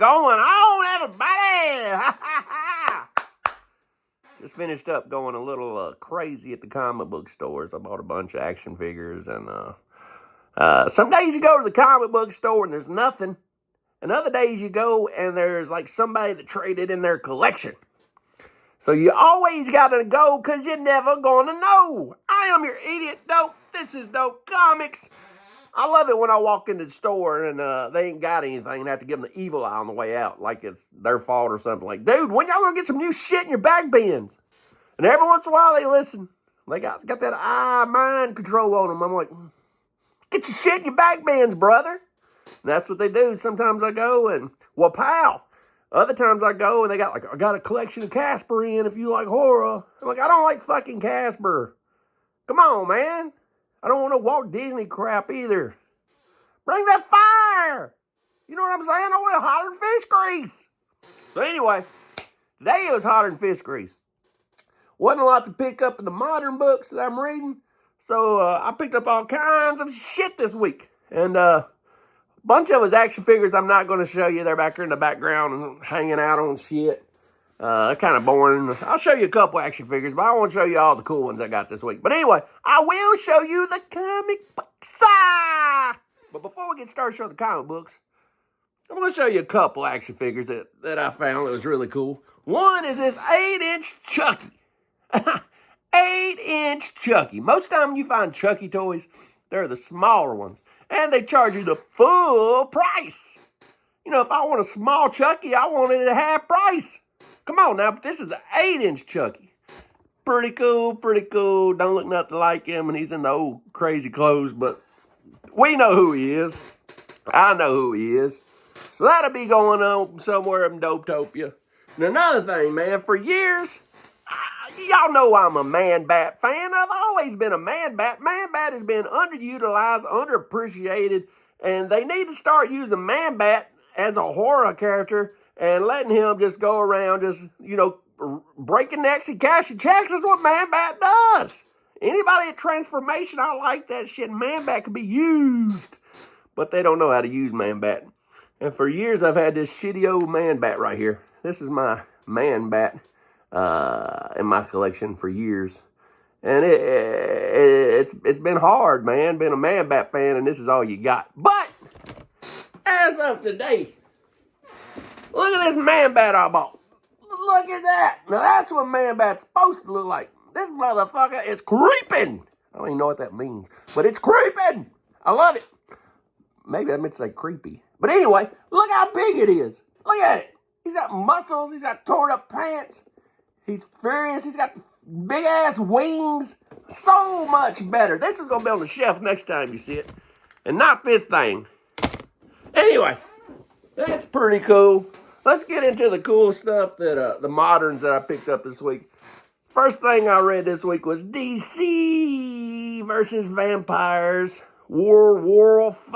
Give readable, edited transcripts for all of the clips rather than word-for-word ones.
going on, everybody? Just finished up going a little crazy at the comic book stores. I bought a bunch of action figures, and some days you go to the comic book store and there's nothing, and other days you go and there's like somebody that traded in their collection. So you always gotta go because you're never gonna know. I am your idiot dope. This is Dope Comics. I love it when I walk into the store and they ain't got anything and I have to give them the evil eye on the way out, like it's their fault or something. Like, dude, when y'all gonna get some new shit in your back bins? And every once in a while they listen. They got that mind control on them. I'm like, get your shit in your back bins, brother. And that's what they do. Sometimes I go and, well, pal. Other times I go and they got I got a collection of Casper in if you like horror. I'm like, I don't like fucking Casper. Come on, man. I don't want no Walt Disney crap either. Bring that fire. You know what I'm saying? I want it hotter than fish grease. So anyway, today it was hotter than fish grease. Wasn't a lot to pick up in the modern books that I'm reading. So I picked up all kinds of shit this week. And a bunch of his action figures I'm not going to show you. They're back here in the background and hanging out on shit. Kind of boring. I'll show you a couple action figures, but I won't show you all the cool ones I got this week. But anyway, I will show you the comic books. But before we get started showing the comic books, I'm going to show you a couple action figures that I found that was really cool. One is this 8-inch Chucky. 8-inch Chucky. Most time you find Chucky toys, they're the smaller ones. And they charge you the full price. You know, if I want a small Chucky, I want it at half price. Come on now, but this is the 8-inch Chucky. Pretty cool, pretty cool. Don't look nothing like him, and he's in the old crazy clothes, but we know who he is. I know who he is. So that'll be going on somewhere in Dopetopia. And another thing, man, for years, y'all know I'm a Man-Bat fan. I've always been a Man-Bat. Man-Bat has been underutilized, underappreciated, and they need to start using Man-Bat as a horror character and letting him just go around just, you know, breaking necks and cashing checks. Is what Man-Bat does. Anybody at Transformation, I like that shit. Man-Bat can be used. But they don't know how to use Man-Bat. And for years, I've had this shitty old Man-Bat right here. This is my Man-Bat in my collection for years. And it's been hard, man, being a Man-Bat fan, and this is all you got. But, as of today, look at this Man-Bat I bought. Look at that. Now, that's what Man-Bat's supposed to look like. This motherfucker is creeping. I don't even know what that means, but it's creeping. I love it. Maybe I meant to say creepy. But anyway, look how big it is. Look at it. He's got muscles. He's got torn up pants. He's furious. He's got big ass wings. So much better. This is going to be on the shelf next time you see it. And not this thing. Anyway, that's pretty cool. Let's get into the cool stuff that the moderns that I picked up this week. First thing I read this week was DC versus Vampires. World War V.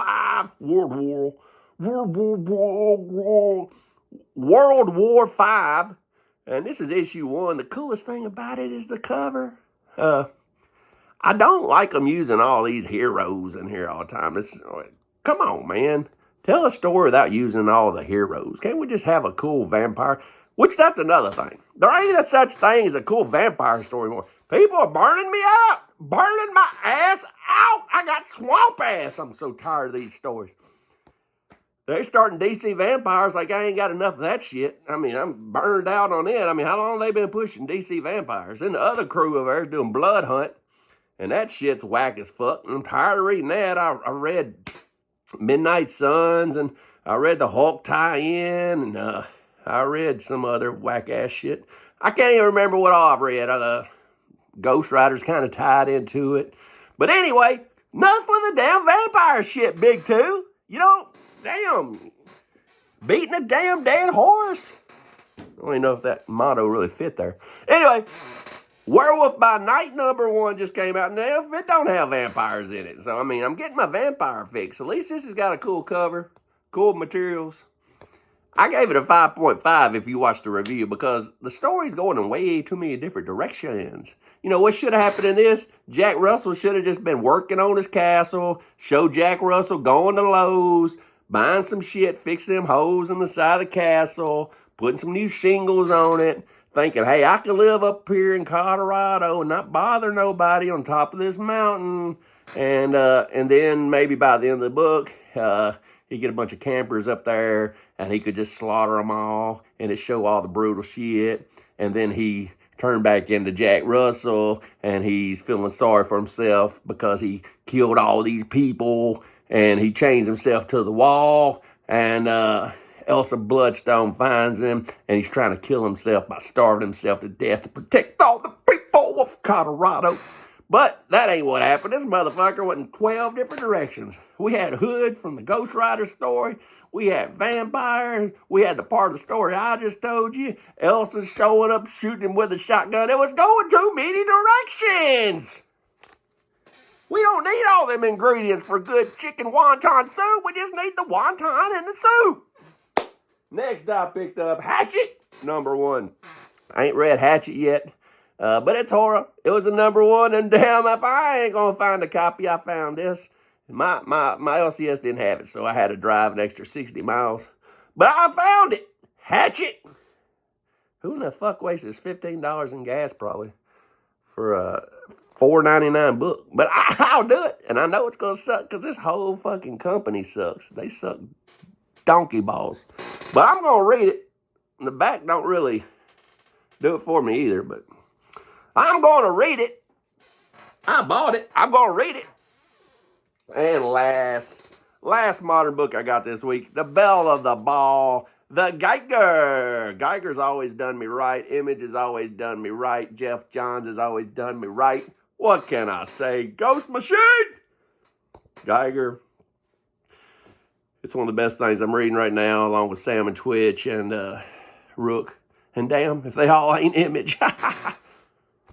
And this is issue 1. The coolest thing about it is the cover. I don't like them using all these heroes in here all the time. Come on, man. Tell a story without using all the heroes. Can't we just have a cool vampire? Which, that's another thing. There ain't a such thing as a cool vampire story anymore. People are burning me up. Burning my ass out. I got swamp ass. I'm so tired of these stories. They're starting DC Vampires like I ain't got enough of that shit. I mean, I'm burned out on it. I mean, how long have they been pushing DC Vampires? And the other crew of theirs doing Blood Hunt. And that shit's whack as fuck. I'm tired of reading that. I read Midnight Suns, and I read the Hulk tie-in, and I read some other whack-ass shit. I can't even remember what all I've read. Ghost Rider's kind of tied into it. But anyway, enough with the damn vampire shit, Big Two. You know, damn, beating a damn dead horse. I don't even know if that motto really fit there. Anyway, Werewolf by Night #1 just came out. Now, it don't have vampires in it. So, I mean, I'm getting my vampire fix. At least this has got a cool cover, cool materials. I gave it a 5.5 if you watch the review because the story's going in way too many different directions. You know, what should have happened in this? Jack Russell should have just been working on his castle, show Jack Russell going to Lowe's, buying some shit, fixing them holes in the side of the castle, putting some new shingles on it, thinking, hey, I can live up here in Colorado and not bother nobody on top of this mountain. And then maybe by the end of the book, he'd get a bunch of campers up there and he could just slaughter them all and it show all the brutal shit. And then he turned back into Jack Russell and he's feeling sorry for himself because he killed all these people and he chains himself to the wall. And Elsa Bloodstone finds him and he's trying to kill himself by starving himself to death to protect all the people of Colorado. But that ain't what happened. This motherfucker went in 12 different directions. We had Hood from the Ghost Rider story. We had vampires. We had the part of the story I just told you. Elsa showing up, shooting him with a shotgun. It was going too many directions. We don't need all them ingredients for good chicken wonton soup. We just need the wonton in the soup. Next, I picked up Hatchet, #1. I ain't read Hatchet yet. But it's horror. It was a #1, and damn if I ain't gonna find a copy, I found this. My LCS didn't have it, so I had to drive an extra 60 miles. But I found it. Hatchet. Who in the fuck wastes $15 in gas probably for a $4.99 book? But I'll do it, and I know it's gonna suck because this whole fucking company sucks. They suck donkey balls. But I'm gonna read it. The back don't really do it for me either, but I'm going to read it. I bought it. I'm going to read it. And last modern book I got this week, The Belle of the Ball, The Geiger. Geiger's always done me right. Image has always done me right. Jeff Johns has always done me right. What can I say? Ghost Machine! Geiger. It's one of the best things I'm reading right now, along with Sam and Twitch and Rook. And damn, if they all ain't Image.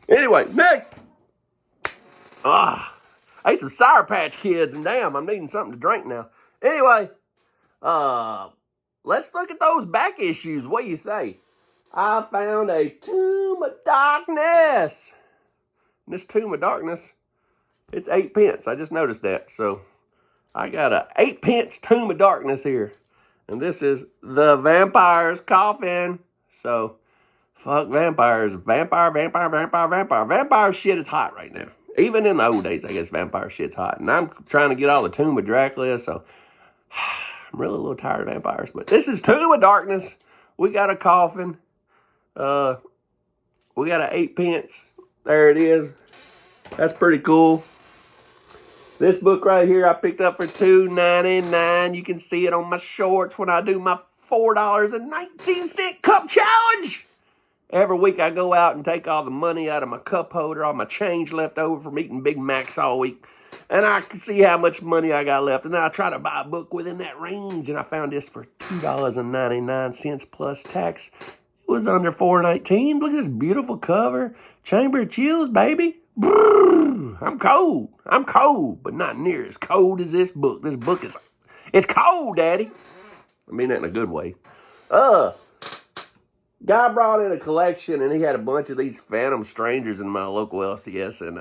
Anyway, next. I ate some Sour Patch Kids, and damn, I'm needing something to drink now. Anyway, let's look at those back issues. What do you say? I found a Tomb of Darkness. This Tomb of Darkness, it's 8 pence. I just noticed that. So, I got a 8 pence Tomb of Darkness here. And this is The Vampire's Coffin. So, fuck vampires. Vampire shit is hot right now. Even in the old days, I guess vampire shit's hot. And I'm trying to get all the Tomb of Dracula, so I'm really a little tired of vampires. But this is Tomb of Darkness. We got a coffin. We got a 8 pence. There it is. That's pretty cool. This book right here I picked up for $2.99. You can see it on my shorts when I do my $4.19 cup challenge. Every week I go out and take all the money out of my cup holder, all my change left over from eating Big Macs all week. And I can see how much money I got left. And then I try to buy a book within that range. And I found this for $2.99 plus tax. It was under $4.19. Look at this beautiful cover. Chamber of Chills, baby. Brrr, I'm cold, but not near as cold as this book. This book is, it's cold, Daddy. I mean that in a good way. Guy brought in a collection, and he had a bunch of these Phantom Strangers in my local LCS, and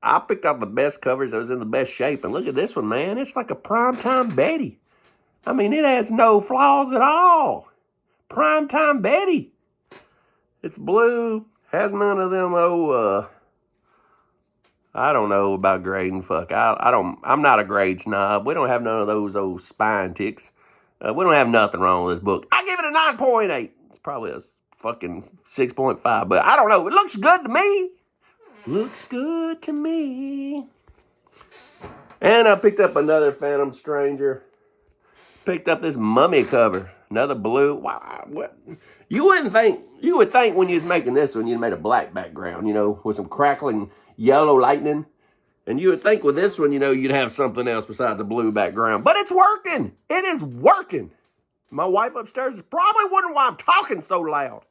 I picked out the best covers that was in the best shape. And look at this one, man. It's like a primetime Betty. I mean, it has no flaws at all. Primetime Betty. It's blue. Has none of them, I don't know about grading. Fuck, I'm not a grade snob. We don't have none of those old spine ticks. We don't have nothing wrong with this book. I give it a 9.8. It's probably a fucking 6.5, but I don't know. It looks good to me. Looks good to me. And I picked up another Phantom Stranger. Picked up this Mummy cover. Another blue. Wow, what? You would think when you was making this one, you made a black background, you know, with some crackling yellow lightning. And you would think with this one, you know, you'd have something else besides a blue background. But it's working. It is working. My wife upstairs is probably wondering why I'm talking so loud.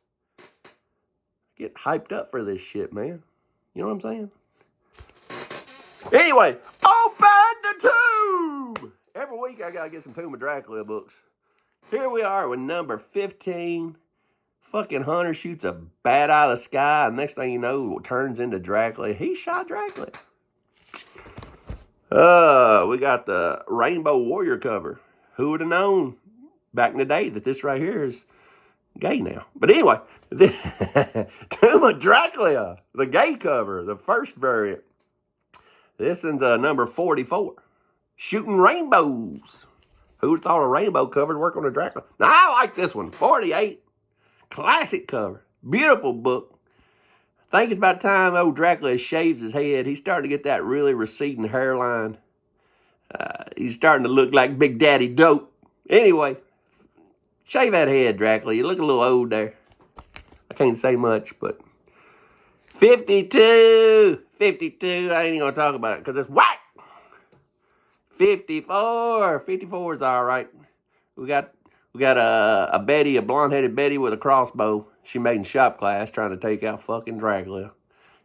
Get hyped up for this shit, man. You know what I'm saying? Anyway, open the tube! Every week I gotta get some Tomb of Dracula books. Here we are with number 15. Fucking Hunter shoots a bat out of the sky, and next thing you know, it turns into Dracula. He shot Dracula. We got the Rainbow Warrior cover. who would have known back in the day that this right here is gay now? But anyway, Tomb of Dracula, the gay cover, the first variant. This one's number 44. Shooting Rainbows. Who thought a rainbow cover would work on a Dracula? Now, I like this one. 48. Classic cover. Beautiful book. I think it's about time old Dracula shaves his head. He's starting to get that really receding hairline. He's starting to look like Big Daddy Dope. Anyway, shave that head, Dracula. You look a little old there. I can't say much, but 52. 52. I ain't even going to talk about it because it's whack. 54. 54 is all right. We got a Betty, a blonde-headed Betty with a crossbow. She made in shop class trying to take out fucking Dracula.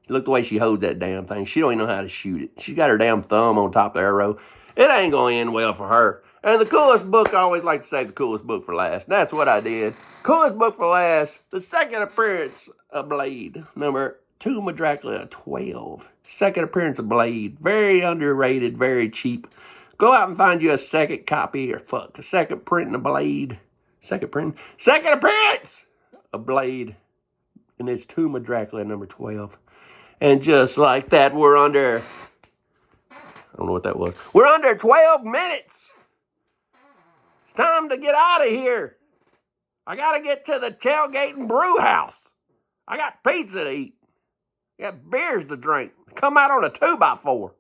Look the way she holds that damn thing. She don't even know how to shoot it. She's got her damn thumb on top of the arrow. It ain't going to end well for her. And the coolest book, I always like to save the coolest book for last. That's what I did. Coolest book for last, the second appearance of Blade, number Tomb of Dracula 12. Second appearance of Blade. Very underrated, very cheap. Go out and find you a second copy, or a second printing of Blade. Second appearance of Blade. And it's Tomb of Dracula, number 12. And just like that, we're under, I don't know what that was. We're under 12 minutes. It's time to get out of here. I got to get to the Tailgate and Brew House. I got pizza to eat. I got beers to drink. Come out on a 2x4.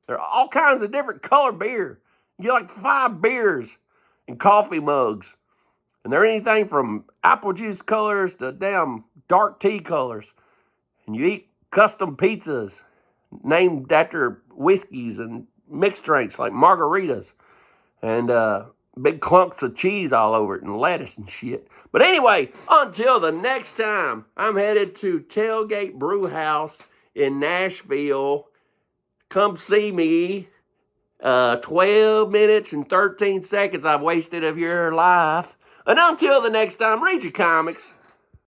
There are all kinds of different color beer. You get like 5 beers in coffee mugs. And they're anything from apple juice colors to damn dark tea colors. And you eat custom pizzas named after whiskeys and mixed drinks like margaritas. And big clumps of cheese all over it and lettuce and shit. But anyway, until the next time, I'm headed to Tailgate Brew House in Nashville. Come see me. 12 minutes and 13 seconds I've wasted of your life. And until the next time, read your comics.